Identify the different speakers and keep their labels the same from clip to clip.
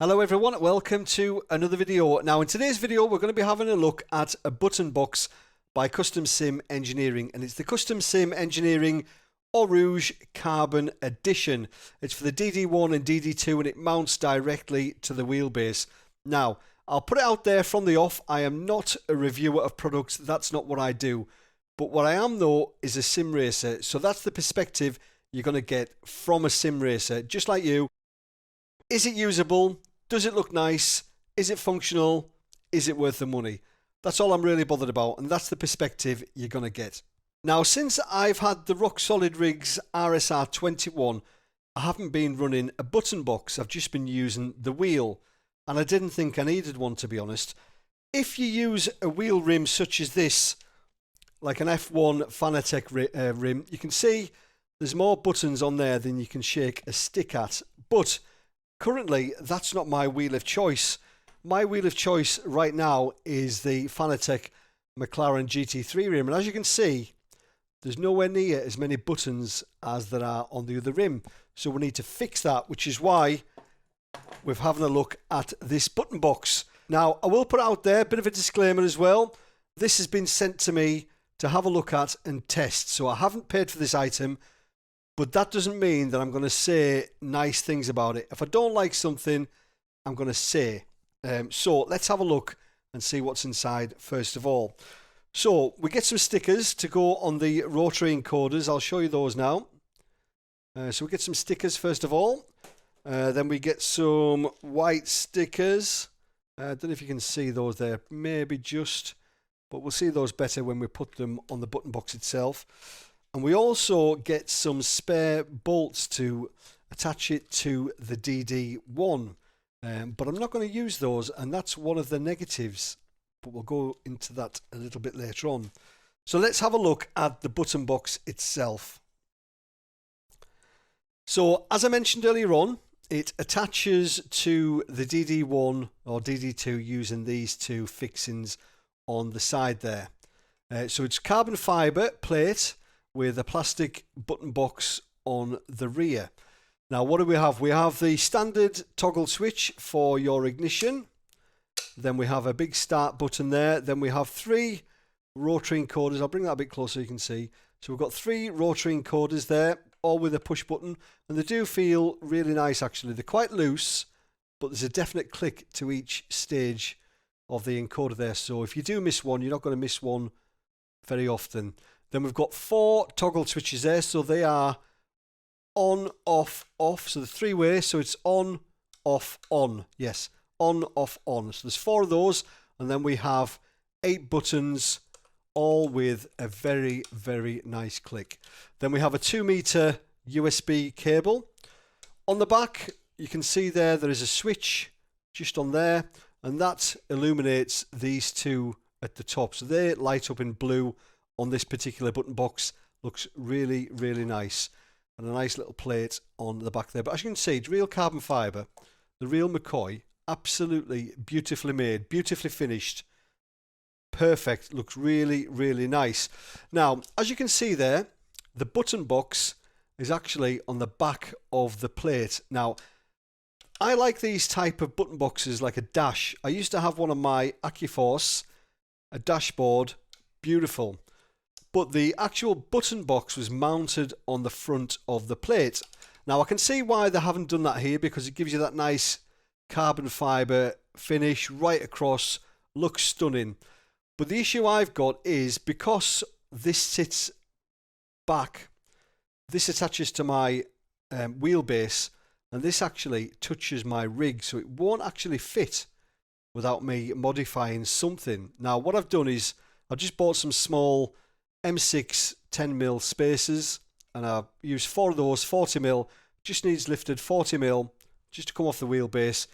Speaker 1: Hello everyone, welcome to another video. Now in today's video we're going to be having a look at a button box by Custom Sim Engineering, and it's the Custom Sim Engineering Rouge Carbon Edition. It's for the DD1 and DD2 and it mounts directly to the wheelbase. Now I'll put it out there from the off, I am not a reviewer of products, that's not what I do. But what I am though is a sim racer, so that's the perspective you're going to get from a sim racer, just like you. Is it usable? Does it look nice? Is it functional? Is it worth the money? That's all I'm really bothered about, and that's the perspective you're going to get. Now, since I've had the Rock Solid Rigs RSR21, I haven't been running a button box. I've just been using the wheel, and I didn't think I needed one, to be honest. If you use a wheel rim such as this, like an F1 Fanatec rim, you can see there's more buttons on there than you can shake a stick at. But currently, that's not my wheel of choice. My wheel of choice right now is the Fanatec McLaren GT3 rim. And as you can see, there's nowhere near as many buttons as there are on the other rim. So we need to fix that, which is why we're having a look at this button box. Now, I will put out there a bit of a disclaimer as well. This has been sent to me to have a look at and test. So I haven't paid for this item, but that doesn't mean that I'm going to say nice things about it. If I don't like something, I'm going to say. So let's have a look and see what's inside first of all. So we get some stickers to go on the rotary encoders. I'll show you those now. So we get some stickers first of all. Then we get some white stickers. I don't know if you can see those there. Maybe just, but we'll see those better when we put them on the button box itself. And we also get some spare bolts to attach it to the DD1. But I'm not going to use those, and that's one of the negatives. But we'll go into that a little bit later on. So let's have a look at the button box itself. So as I mentioned earlier on, it attaches to the DD1 or DD2 using these two fixings on the side there. So it's carbon fibre plate with a plastic button box on the rear. Now what do we have? We have the standard toggle switch for your ignition. Then we have a big start button there. Then we have three rotary encoders. I'll bring that a bit closer so you can see. So we've got three rotary encoders there, all with a push button. And they do feel really nice actually. They're quite loose, but there's a definite click to each stage of the encoder there. So if you do miss one, you're not going to miss one very often. Then we've got four toggle switches there, so they are on, off, off. So the three-way, so it's on, off, on. Yes, on, off, on. So there's four of those, and then we have 8 buttons, all with a very, very nice click. Then we have a 2-meter USB cable. On the back, you can see there is a switch just on there, and that illuminates these two at the top. So they light up in blue on this particular button box. Looks really, really nice. And a nice little plate on the back there. But as you can see, it's real carbon fibre. The real McCoy. Absolutely beautifully made. Beautifully finished. Perfect. Looks really, really nice. Now, as you can see there, the button box is actually on the back of the plate. Now, I like these type of button boxes like a dash. I used to have one on my AccuForce. A dashboard. Beautiful. But the actual button box was mounted on the front of the plate. Now I can see why they haven't done that here, because it gives you that nice carbon fibre finish right across. Looks stunning. But the issue I've got is because this sits back, this attaches to my wheelbase, and this actually touches my rig, so it won't actually fit without me modifying something. Now what I've done is I've just bought some small M6 10mm spacers, and I've used 4 of those 40mm. Just needs lifted 40mm just to come off the wheelbase,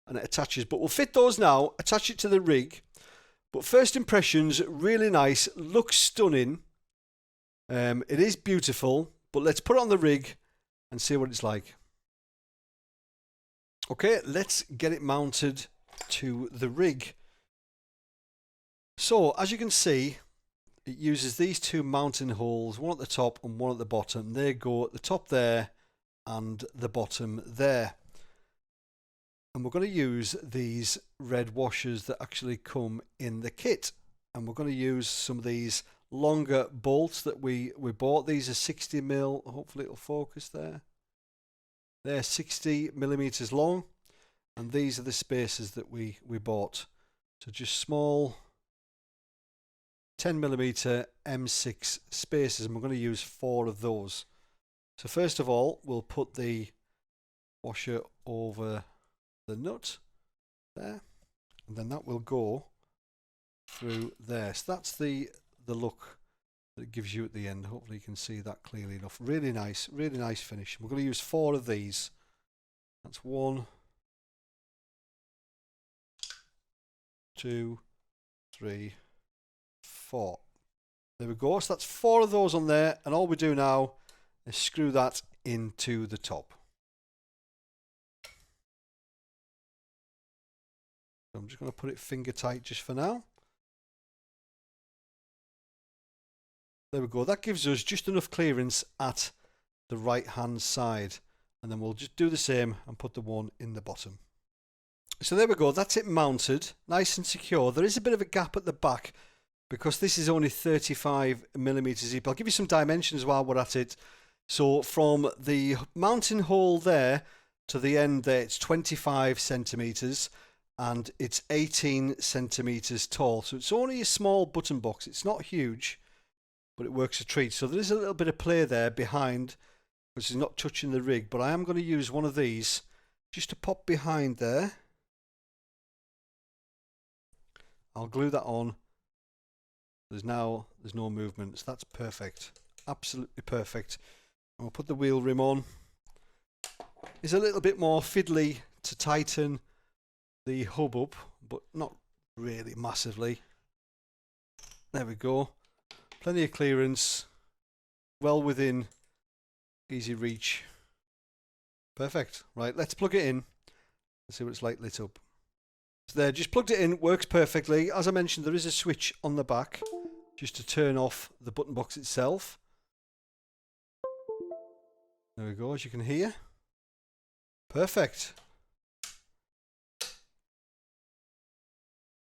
Speaker 1: and it attaches. But we'll fit those now, attach it to the rig. But first impressions, really nice, looks stunning. It is beautiful, but let's put it on the rig and see what it's like. Okay, let's get it mounted to the rig. So as you can see, it uses these two mounting holes, one at the top and one at the bottom. They go at the top there and the bottom there. and we're going to use these red washers that actually come in the kit, and we're going to use some of these longer bolts that we bought. These are 60mm. Hopefully it'll focus there. They're 60mm long, and these are the spacers that we bought. So just small 10mm M6 spacers, and we're going to use 4 of those. So first of all, we'll put the washer over the nut there, and then that will go through there. So that's the look that it gives you at the end. Hopefully you can see that clearly enough. Really nice finish. We're going to use 4 of these. That's 1, 2, 3, 4. There we go. So that's 4 of those on there, and all we do now is screw that into the top. So I'm just going to put it finger tight just for now. There we go. That gives us just enough clearance at the right hand side, and then we'll just do the same and put the one in the bottom. So there we go. That's it mounted, nice and secure. There is a bit of a gap at the back because this is only 35mm deep. I'll give you some dimensions while we're at it. So from the mounting hole there to the end there, it's 25 centimeters and it's 18 centimeters tall. So it's only a small button box. It's not huge, but it works a treat. So there is a little bit of play there behind, which is not touching the rig, but I am going to use one of these just to pop behind there. I'll glue that on. There's no movement, so that's perfect. Absolutely perfect. And we'll put the wheel rim on. It's a little bit more fiddly to tighten the hub up, but not really massively. There we go. Plenty of clearance. Well within easy reach. Perfect. Right, let's plug it in. Let's see what it's like lit up. So there, just plugged it in, works perfectly. As I mentioned, there is a switch on the back just to turn off the button box itself. There we go, as you can hear. Perfect.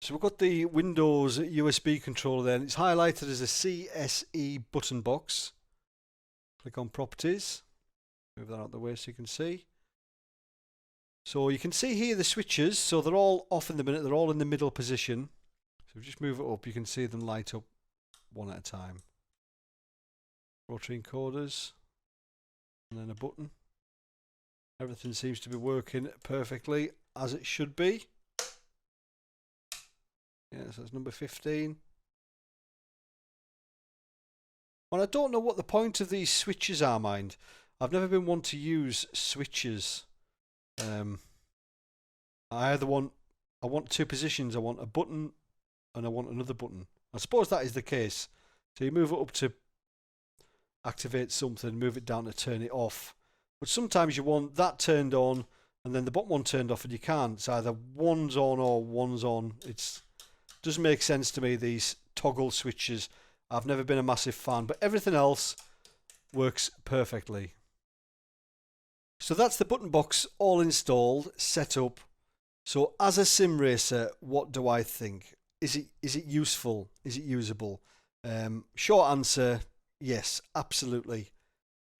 Speaker 1: So we've got the Windows USB controller there, and it's highlighted as a CSE button box. Click on Properties. Move that out of the way so you can see. So you can see here the switches, so they're all off in the minute, they're all in the middle position. So if you just move it up, you can see them light up one at a time. Rotary encoders, and then a button. Everything seems to be working perfectly as it should be. Yeah, so that's number 15. Well, I don't know what the point of these switches are, mind. I've never been one to use switches. I want 2 positions. I want a button and I want another button. I suppose that is the case. So you move it up to activate something, move it down to turn it off. But sometimes you want that turned on and then the bottom one turned off, and you can't. It's either one's on or one's on. It doesn't make sense to me, these toggle switches. I've never been a massive fan, but everything else works perfectly. So that's the button box all installed, set up. So as a sim racer, what do I think? Is it useful? Is it usable? Short answer, yes, absolutely.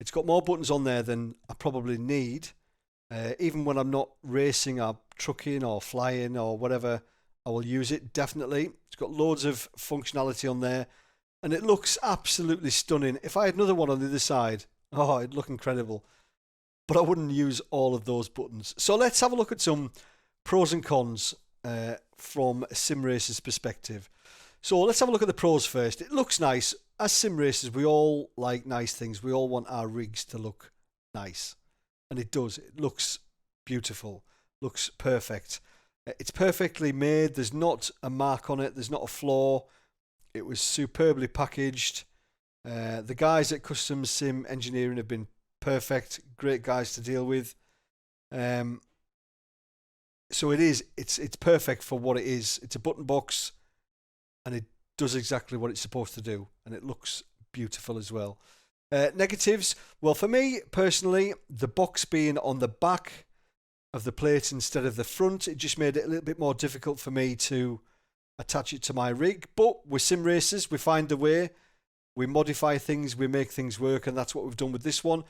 Speaker 1: It's got more buttons on there than I probably need. Even when I'm not racing or trucking or flying or whatever, I will use it, definitely. It's got loads of functionality on there, and it looks absolutely stunning. If I had another one on the other side, oh, it'd look incredible. But I wouldn't use all of those buttons. So let's have a look at some pros and cons from a sim racer's perspective. So let's have a look at the pros first. It looks nice. As sim racers, we all like nice things. We all want our rigs to look nice. And it does. It looks beautiful. Looks perfect. It's perfectly made. There's not a mark on it. There's not a flaw. It was superbly packaged. The guys at Custom Sim Engineering have been perfect. Great guys to deal with. So it's perfect for what it is. It's a button box, and it does exactly what it's supposed to do, and it looks beautiful as well. Negatives, well, for me personally, the box being on the back of the plate instead of the front. It just made it a little bit more difficult for me to attach it to my rig. But we're sim racers, we find a way, we modify things, we make things work, and that's what we've done with this one.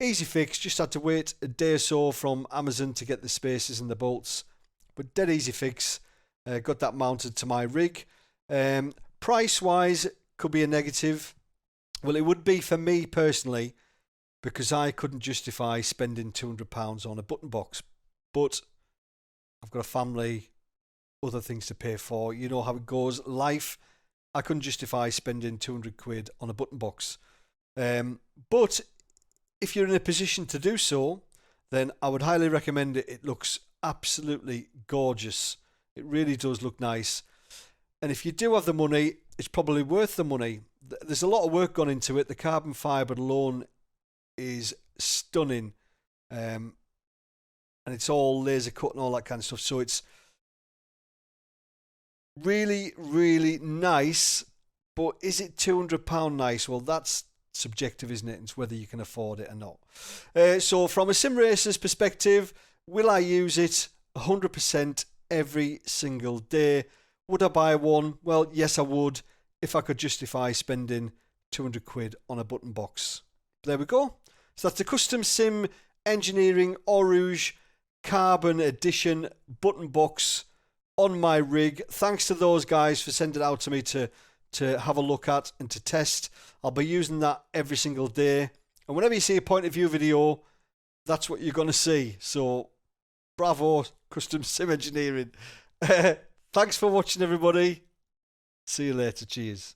Speaker 1: Easy fix, just had to wait a day or so from Amazon to get the spacers and the bolts. But dead easy fix. Got that mounted to my rig. Price wise, could be a negative. Well, it would be for me personally, because I couldn't justify spending £200 on a button box. But I've got a family, other things to pay for. You know how it goes. Life, I couldn't justify spending 200 quid on a button box. But if you're in a position to do so, then I would highly recommend it. It looks absolutely gorgeous. It really does look nice. And if you do have the money, it's probably worth the money. There's a lot of work gone into it. The carbon fibre alone is stunning. And it's all laser cut and all that kind of stuff. So it's really, really nice. But is it £200 nice? Well, that's subjective, isn't it? It's whether you can afford it or not. So from a sim racer's perspective, will I use it 100% every single day? Would I buy one? Well, yes, I would, if I could justify spending 200 quid on a button box. There we go. So that's the Custom Sim Engineering Rouge Carbon Edition button box on my rig. Thanks to those guys for sending it out to me to have a look at and to test. I'll be using that every single day. And whenever you see a point of view video, that's what you're going to see. So, bravo, Custom Sim Engineering. Thanks for watching, everybody. See you later. Cheers.